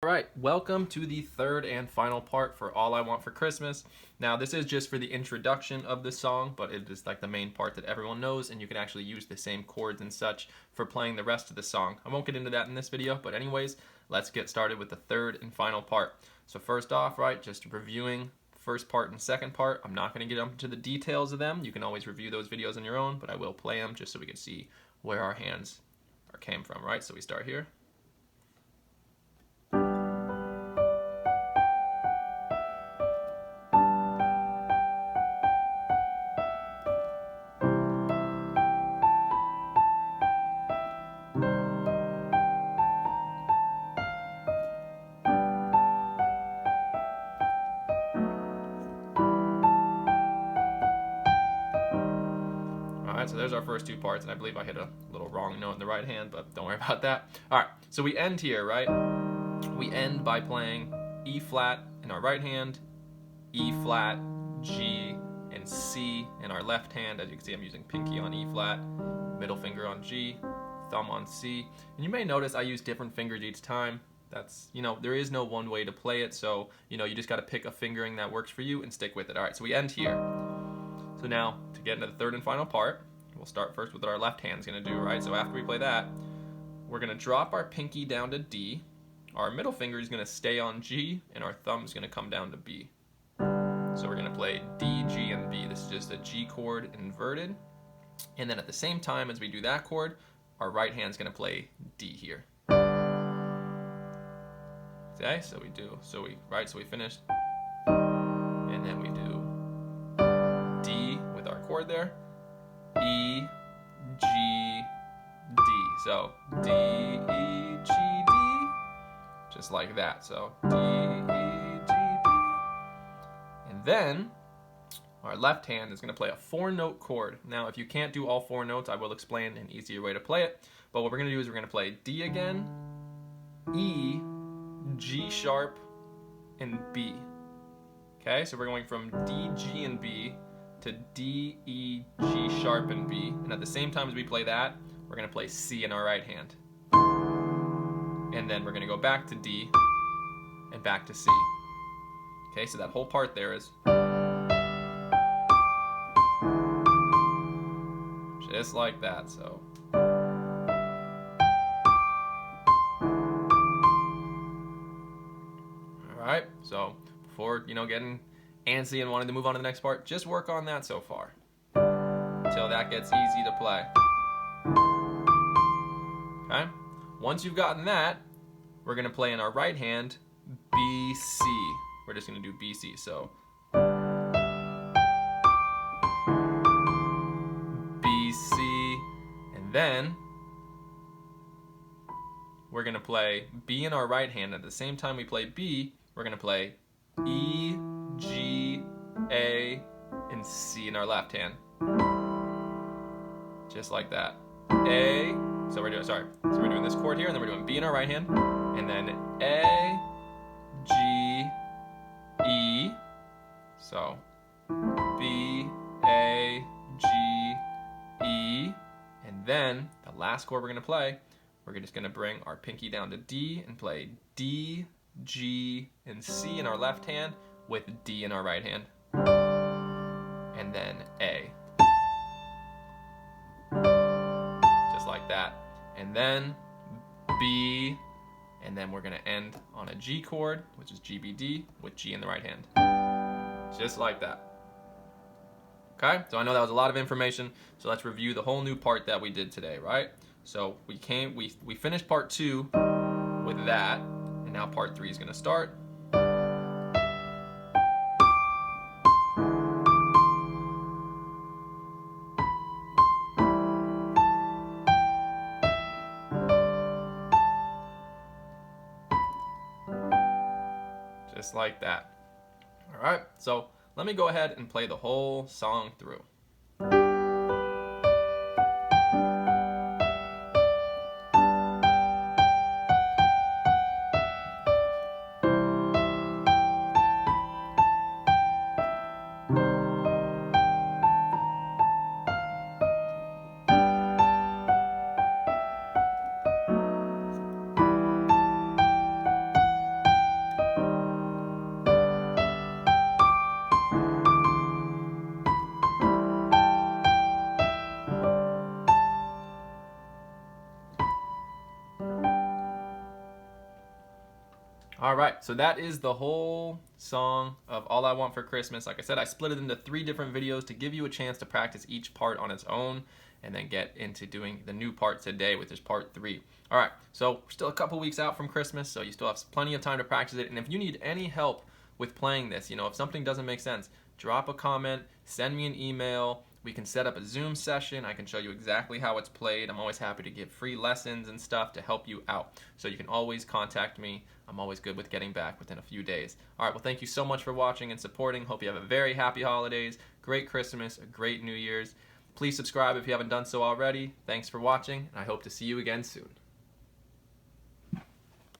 right, welcome to the third and final part for All I Want for Christmas. Now, this is just for the introduction of the song, but it is like the main part that everyone knows, and you can actually use the same chords and such for playing the rest of the song. I won't get into that in this video, but anyways, let's get started with the third and final part. So first off, right, just reviewing first part and second part. I'm not going to get into the details of them. You can always review those videos on your own, but I will play them just so we can see where our hands came from, right? So we start here. Alright, so there's our first two parts, and I believe I hit a little wrong note in the right hand, but don't worry about that. Alright, so we end here, right? We end by playing E flat in our right hand, E flat, G, and C in our left hand. As you can see, I'm using pinky on E flat, middle finger on G, thumb on C. And you may notice I use different fingers each time. That's, there is no one way to play it, so, you just got to pick a fingering that works for you and stick with it. Alright, so we end here. So now, to get into the third and final part, we'll start first with what our left hand's going to do, right? So after we play that, we're going to drop our pinky down to D, our middle finger is going to stay on G, and our thumb is going to come down to B. So we're going to play D, G, and B. This is just a G chord inverted. And then at the same time as we do that chord, our right hand's going to play D here. Okay, so we finished, and then we do D with our chord there, E, G, D. So D, E, G, D, just like that. So D, E, G, D. And then our left hand is going to play a 4-note chord. Now, if you can't do all 4 notes, I will explain an easier way to play it. But what we're going to do is we're going to play D again, E, G sharp, and B. Okay, so we're going from D, G, and B to D, E, G sharp, and B. And at the same time as we play that, we're going to play C in our right hand. And then we're going to go back to D and back to C. Okay, so that whole part there is just like that. So alright, so before, getting antsy and wanting to move on to the next part, just work on that so far until that gets easy to play. Okay? Once you've gotten that, we're going to play in our right hand B, C. We're just going to do B, C. So B, C, and then we're going to play B in our right hand. At the same time we play B, we're going to play E, G, A, and C in our left hand. Just like that. A, so we're doing this chord here, and then we're doing B in our right hand, and then A, G, E, so B, A, G, E, and then the last chord we're going to play, we're just going to bring our pinky down to D and play D, G, and C in our left hand with D in our right hand. And then A. Just like that. And then B, and then we're going to end on a G chord, which is G, B, D, with G in the right hand. Just like that. Okay, so I know that was a lot of information, so let's review the whole new part that we did today, right? So we finished part 2 with that, and now part 3 is going to start. Just like that. All right, so let me go ahead and play the whole song through. All right, so that is the whole song of All I Want for Christmas. Like I said, I split it into 3 different videos to give you a chance to practice each part on its own and then get into doing the new part today, which is part 3. All right, so we're still a couple weeks out from Christmas, so you still have plenty of time to practice it. And if you need any help with playing this, if something doesn't make sense, drop a comment, send me an email. We can set up a Zoom session. I can show you exactly how it's played. I'm always happy to give free lessons and stuff to help you out. So you can always contact me. I'm always good with getting back within a few days. All right, well, thank you so much for watching and supporting. Hope you have a very happy holidays, great Christmas, a great New Year's. Please subscribe if you haven't done so already. Thanks for watching, and I hope to see you again soon.